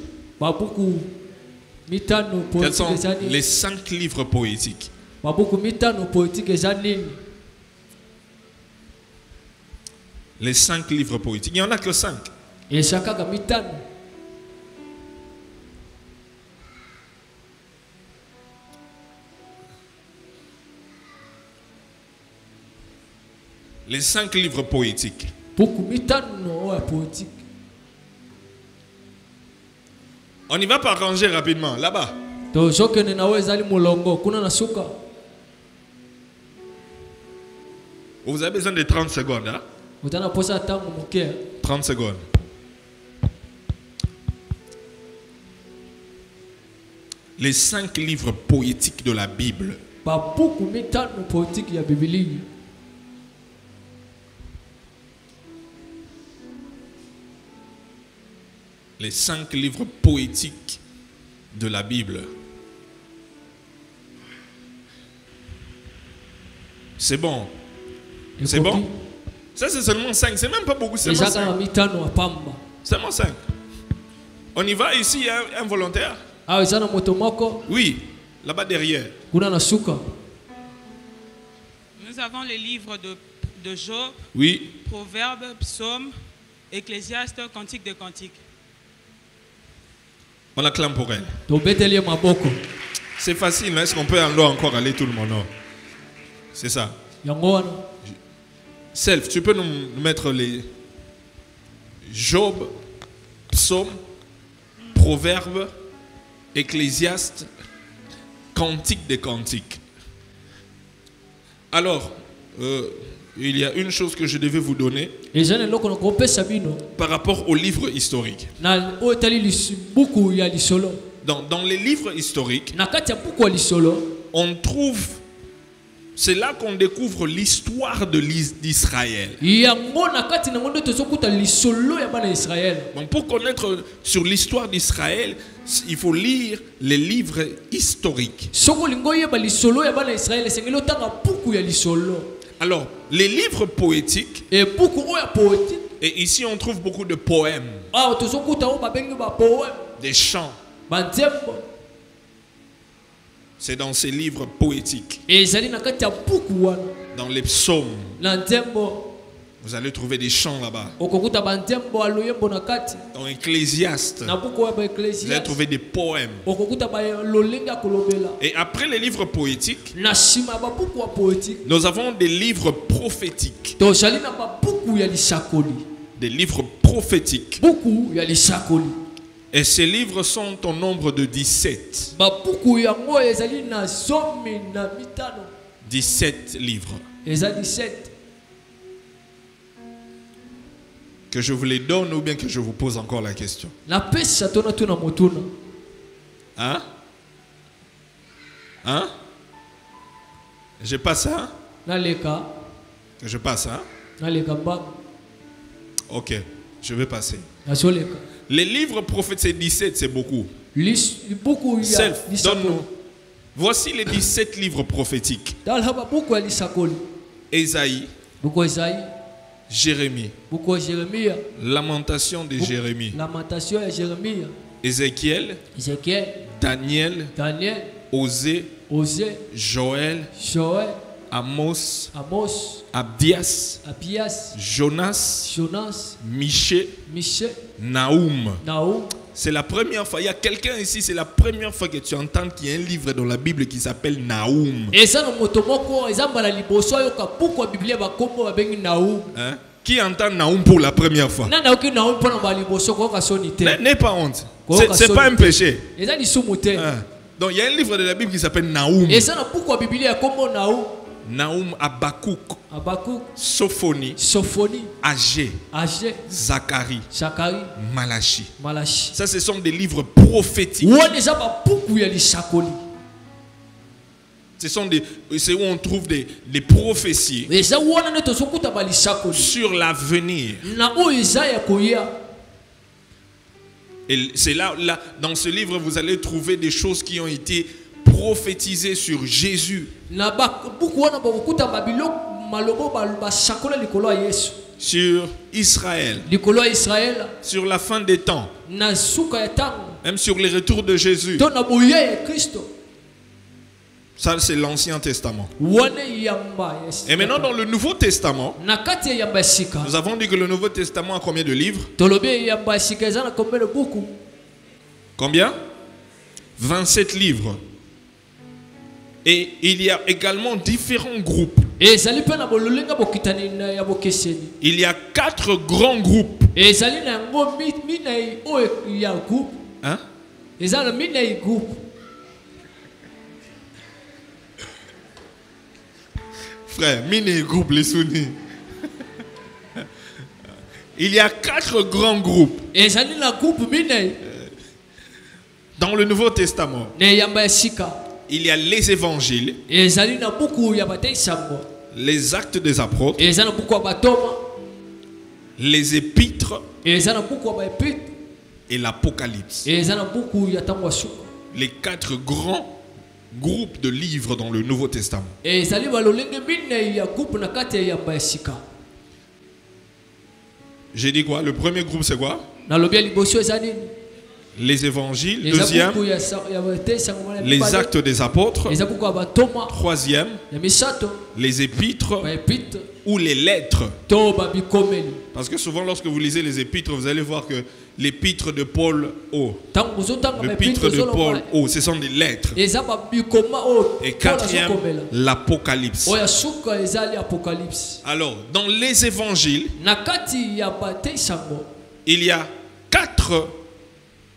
Quels sont les 5 livres poétiques? Les 5 livres poétiques. Il n'y en a que 5. Les 5 livres poétiques. On y va par ranger rapidement. Là-bas. Vous avez besoin de 30 secondes. Hein? 30 secondes. Les 5 livres poétiques de la Bible. Les 5 livres poétiques de la Bible. C'est bon. C'est bon. Ça c'est seulement 5. C'est même pas beaucoup. C'est seulement 5. On y va ici, un volontaire? Oui, là-bas derrière. Nous avons les livres de Job, oui. Proverbes, Psaumes, Ecclésiastes, Cantiques de Cantiques. On acclame pour elle. C'est facile, mais est-ce qu'on peut encore aller tout le monde? C'est ça. Self, tu peux nous mettre les Job, Psaume, Proverbes, Ecclésiastes, Cantiques des Cantiques. Alors, il y a une chose que je devais vous donner par rapport aux livres historiques. Dans les livres historiques, on trouve, c'est là qu'on découvre l'histoire d'Israël. Bon, pour connaître sur l'histoire d'Israël, il faut lire les livres historiques. Alors, les livres poétiques, et ici on trouve beaucoup de poèmes, des chants. C'est dans ces livres poétiques. Dans les psaumes, vous allez trouver des chants là-bas. Dans Ecclésiaste, vous allez trouver des poèmes. Et après les livres poétiques, nous avons des livres prophétiques. Des livres prophétiques. Et ces livres sont au nombre de 17. 17 livres. Que je vous les donne ou bien que je vous pose encore la question? Hein? Hein? Je passe, hein? Que je passe, hein? Ok, je vais passer. Les livres prophètes, c'est 17, c'est beaucoup. Self, donne-nous. Voici les 17 livres prophétiques. Ésaïe, Jérémie, Lamentation de Jérémie, Ézéchiel, Daniel, Osée, Joël, Amos, Amos, Abdias, Abias, Jonas, Jonas, Michée, Michel, Nahum. Naoum. C'est la première fois, il y a quelqu'un ici, c'est la première fois que tu entends qu'il y a un livre dans la Bible qui s'appelle Nahum. Et ça, nous motomoko, et ça, mbala liboso, yoka, pourquoi Bible va kombo va bengi Naoum? Hein? Qui entend Nahum pour la première fois? Nana oki Naoum pour mbala liboso, quoi ka sonité. N'aie pas honte. C'est pas un péché. Et ça, ni soumouté. Hein? Donc il y a un livre de la Bible qui s'appelle Nahum. Et ça, pourquoi Bible va kombo Naoum? Nahum, Habakkuk, Habakkuk, Sophonie, Sophonie, Agé, Agé, Zacharie, Zacharie, Malachi. Malachi. Ça, ce sont des livres prophétiques. C'est où on trouve des prophéties sur l'avenir. Et c'est là, dans ce livre, vous allez trouver des choses qui ont été prophétisées sur Jésus. Sur Israël. Sur la fin des temps. Même sur les retours de Jésus. Ça, c'est l'Ancien Testament. Et maintenant, dans le Nouveau Testament, nous avons dit que le Nouveau Testament a combien de livres? Combien? 27 livres. Et il y a également différents groupes. Il y a 4 grands groupes. Hein? Frère, mini groupe les sunnis. Il y a 4 grands groupes. Dans le Nouveau Testament. Il y a les évangiles, les actes des apôtres, les épîtres et l'Apocalypse. Les 4 grands groupes de livres dans le Nouveau Testament. J'ai dit quoi? Le premier groupe c'est quoi? Les évangiles. Deuxième, les actes des apôtres. Troisième, les épîtres ou les lettres. Parce que souvent lorsque vous lisez les épîtres, vous allez voir que l'épître de Paul l'épître de Paul ce sont des lettres. Et quatrième, l'Apocalypse. Alors, dans les évangiles, il y a 4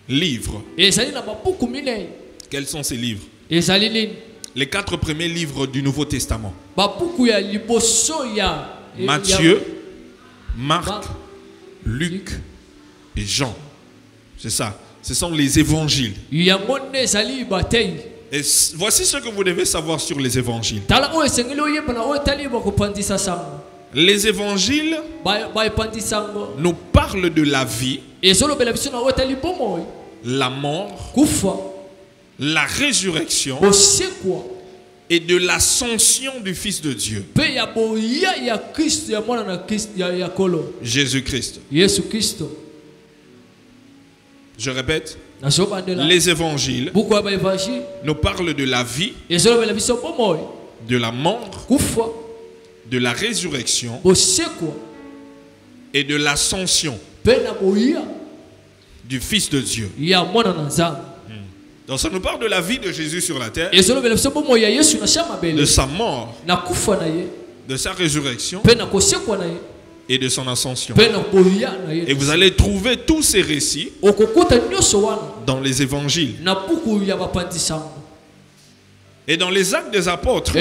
livres. Quels sont ces livres? Les 4 premiers livres du Nouveau Testament. Matthieu, Marc, Luc et Jean. C'est ça. Ce sont les évangiles. Et voici ce que vous devez savoir sur les évangiles. Les évangiles nous parlent de la vie, la mort, la résurrection et de l'ascension du Fils de Dieu, Jésus-Christ. Je répète, les évangiles nous parlent de la vie, de la mort, de la résurrection et de l'ascension du Fils de Dieu. Donc ça nous parle de la vie de Jésus sur la terre, de sa mort, de sa résurrection et de son ascension. Et vous allez trouver tous ces récits dans les évangiles. Et dans les actes des apôtres,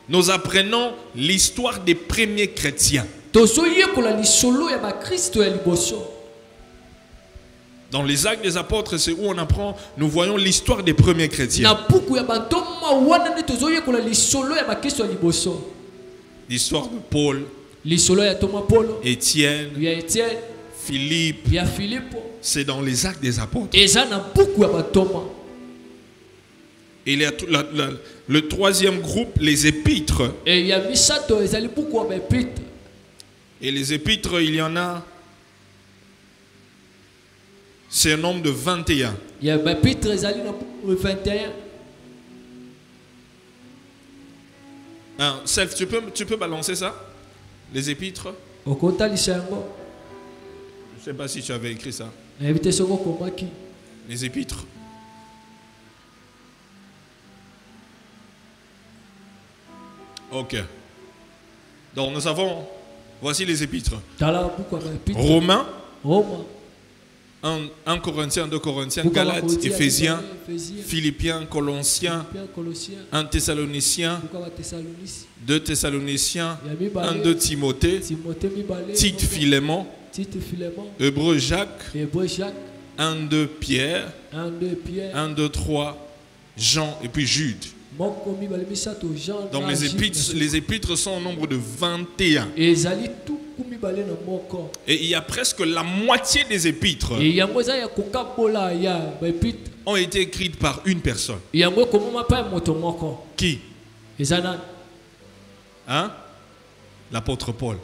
nous apprenons l'histoire des premiers chrétiens. Dans les actes des apôtres, c'est où on apprend, nous voyons l'histoire des premiers chrétiens. L'histoire de Paul, Étienne, Philippe. C'est dans les actes des apôtres. Et il y a le troisième groupe, les épîtres. Et les épîtres, il y en a, c'est un nombre de 21. Self, tu peux balancer ça? Les épîtres? Je ne sais pas si tu avais écrit ça. Les épîtres. Ok. Donc nous avons, voici les épîtres. Romains, 1 Corinthiens, 2 Corinthiens, Galates, Éphésiens, Philippiens, Colossiens, 1 Thessaloniciens, 2 Thessaloniciens, 1 2 Timothée, Tite Philémon, Hébreux Jacques, 1 2 Pierre, 1 2 3 Jean et puis Jude. Donc les épîtres sont au nombre de 21. Et il y a presque la moitié des épîtres ont été écrites par une personne. Qui? Hein? L'apôtre Paul.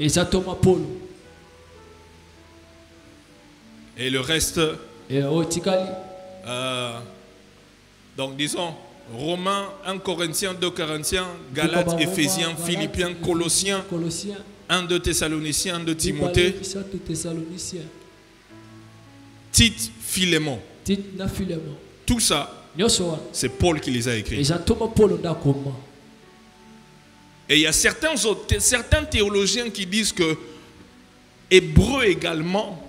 Et le reste, donc disons, Romains, 1 Corinthiens, 2 Corinthiens, Galates, Éphésiens, Philippiens, Colossiens, 1 2 Thessaloniciens, 1 2 Timothée, Tite, Philémon. Tout ça, c'est Paul qui les a écrits. Et il y a certains théologiens qui disent que Hébreu également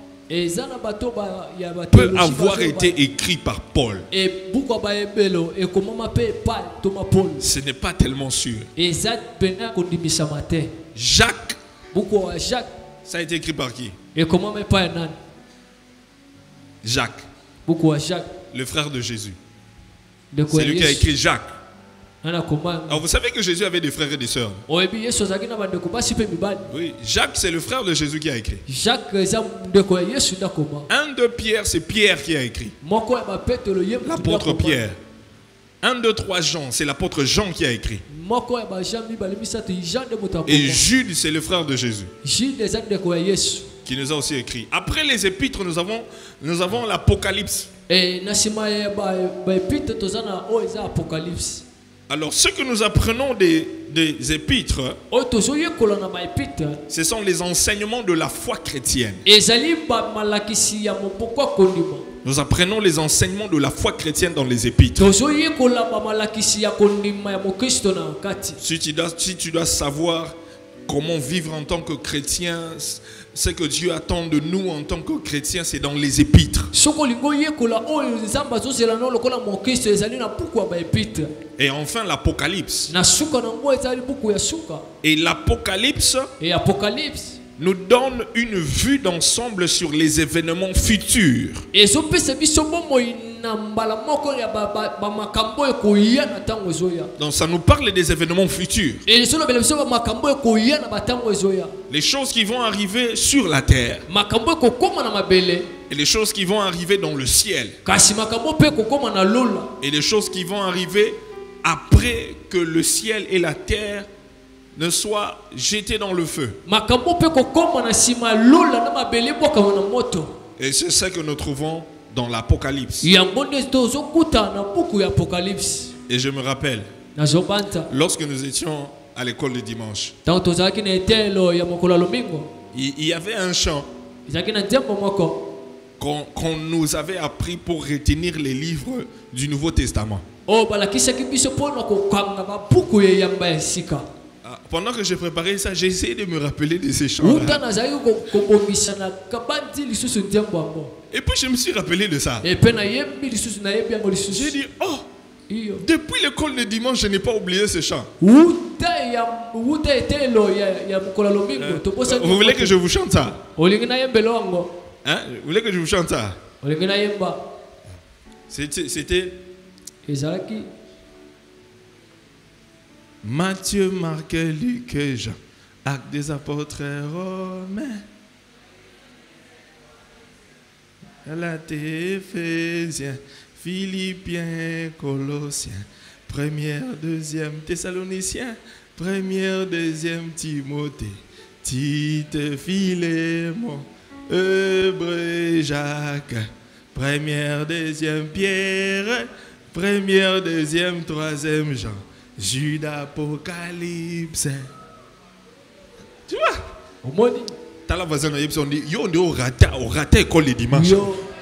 peut avoir été écrit par Paul. Ce n'est pas tellement sûr. Jacques, ça a été écrit par qui? Jacques, le frère de Jésus. C'est lui qui a écrit Jacques. Alors vous savez que Jésus avait des frères et des sœurs. Oui, Jacques c'est le frère de Jésus qui a écrit. 1 2 Pierre, c'est Pierre qui a écrit. L'apôtre Pierre. 1 2 3 Jean, c'est l'apôtre Jean qui a écrit. Et Jude, c'est le frère de Jésus qui nous a aussi écrit. Après les épîtres, nous avons l'Apocalypse. Alors, ce que nous apprenons des épîtres, ce sont les enseignements de la foi chrétienne. Nous apprenons les enseignements de la foi chrétienne dans les épîtres. Si tu dois savoir comment vivre en tant que chrétien, ce que Dieu attend de nous en tant que chrétiens, c'est dans les épîtres. Et enfin l'Apocalypse. Et l'Apocalypse nous donne une vue d'ensemble sur les événements futurs. Donc ça nous parle des événements futurs. Les choses qui vont arriver sur la terre. Et les choses qui vont arriver dans le ciel. Et les choses qui vont arriver après que le ciel et la terre ne soient jetés dans le feu. Et c'est ça que nous trouvons dans l'Apocalypse. Et je me rappelle, lorsque nous étions à l'école le dimanche, il y avait un chant qu'on nous avait appris pour retenir les livres du Nouveau Testament. Pendant que je préparais ça, j'ai essayé de me rappeler de ces chants-là. Et puis je me suis rappelé de ça. J'ai dit, oh, depuis l'école le dimanche, je n'ai pas oublié ce chant. Vous voulez que je vous chante ça? Hein? Vous voulez que je vous chante ça? C'était Matthieu, Marc, Luc et Jean. Actes des apôtres romains. Galates, Éphésiens, Philippiens, Colossiens. 1er, 2e Thessaloniciens. 1er, 2e Timothée. Tite, Philémon. Hébreux, Jacques. 1er, 2e Pierre. 1er, 2e, 3e Jean. Jude Apocalypse. Tu vois? T'as la voisine, on dit, yo, on dirait au raté école les dimanches.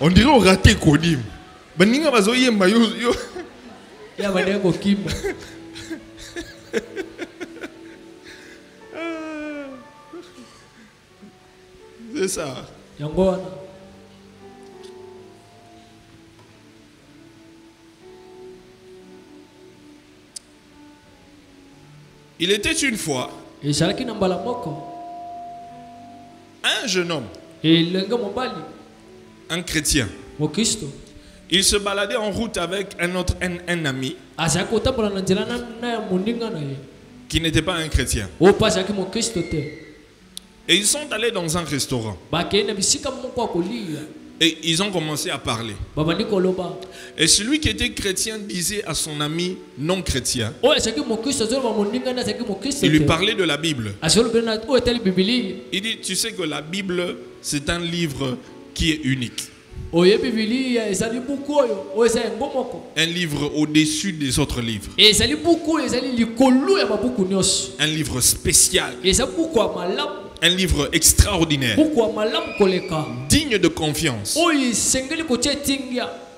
On dirait au raté Kodim. Ben, n'y a pas de yemba, yo. Ya bane ko kimba. C'est ça. Yango. Il était une fois un jeune homme, un chrétien. Il se baladait en route avec un ami qui n'était pas un chrétien. Et ils sont allés dans un restaurant. Et ils ont commencé à parler. Et celui qui était chrétien disait à son ami non chrétien, il lui parlait de la Bible. Il dit, tu sais que la Bible, c'est un livre qui est unique. Un livre au-dessus des autres livres. Un livre spécial. Un livre extraordinaire, digne de confiance.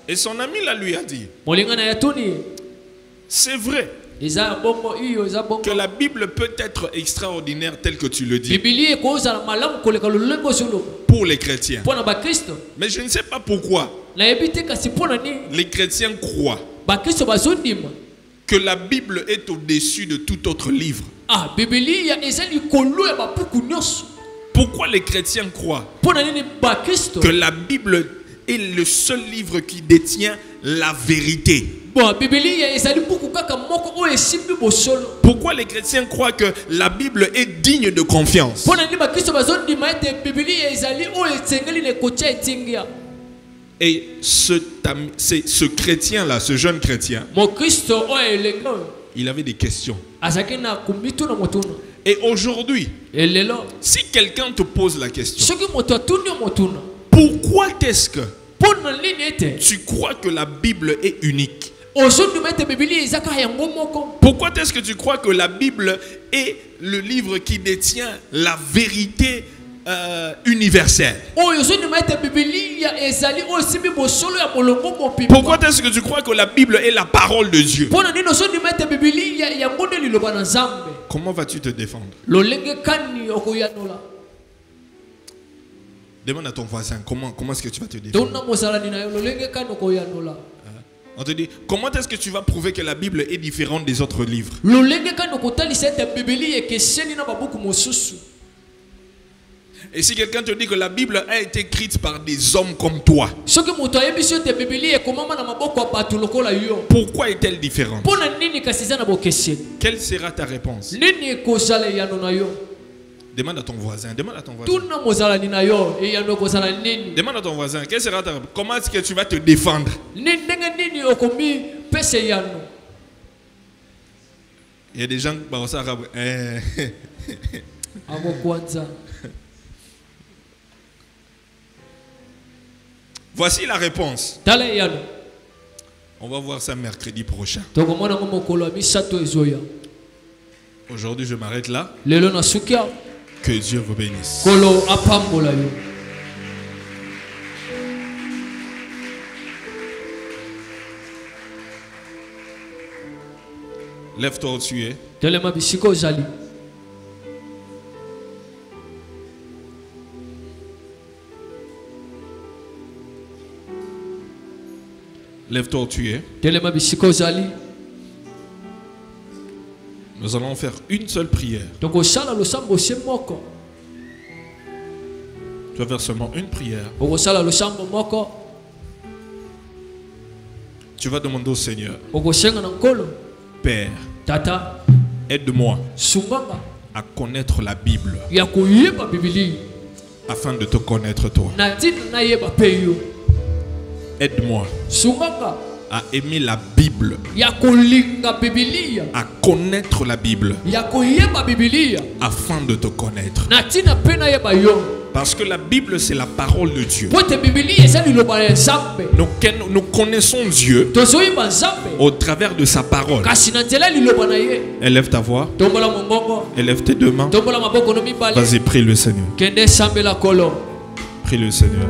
Et son ami là lui a dit, c'est vrai que la Bible peut être extraordinaire telle que tu le dis pour les chrétiens. Mais je ne sais pas pourquoi les chrétiens croient que la Bible est au-dessus de tout autre livre. Pourquoi les chrétiens croient que la Bible est le seul livre qui détient la vérité? Pourquoi les chrétiens croient que la Bible est digne de confiance? Et ce chrétien-là, ce jeune chrétien, il avait des questions. Et aujourd'hui, si quelqu'un te pose la question, pourquoi est-ce que tu crois que la Bible est unique? Pourquoi est-ce que tu crois que la Bible est le livre qui détient la vérité universelle? Pourquoi est-ce que tu crois que la Bible est la parole de Dieu? Comment vas-tu te défendre? Demande à ton voisin, comment est-ce que tu vas te défendre? On te dit, comment est-ce que tu vas prouver que la Bible est différente des autres livres? Et si quelqu'un te dit que la Bible a été écrite par des hommes comme toi, pourquoi est-elle différente? Quelle sera ta réponse? Demande à ton voisin. Demande à ton voisin. Demande à ton voisin. Quelle sera ta réponse? Comment est-ce que tu vas te défendre? Il y a des gens qui parlent arabe. Voici la réponse. On va voir ça mercredi prochain. Aujourd'hui, je m'arrête là. Que Dieu vous bénisse. Lève-toi où tu es. Lève-toi où tu es. Nous allons faire une seule prière. Tu vas faire seulement une prière. Tu vas demander au Seigneur, Père, aide-moi à connaître la Bible afin de te connaître toi. Aide-moi à aimer la Bible, à connaître la Bible afin de te connaître. Parce que la Bible, c'est la parole de Dieu. Nous connaissons Dieu au travers de sa parole. Élève ta voix. Élève tes deux mains. Vas-y, prie le Seigneur. Prie le Seigneur.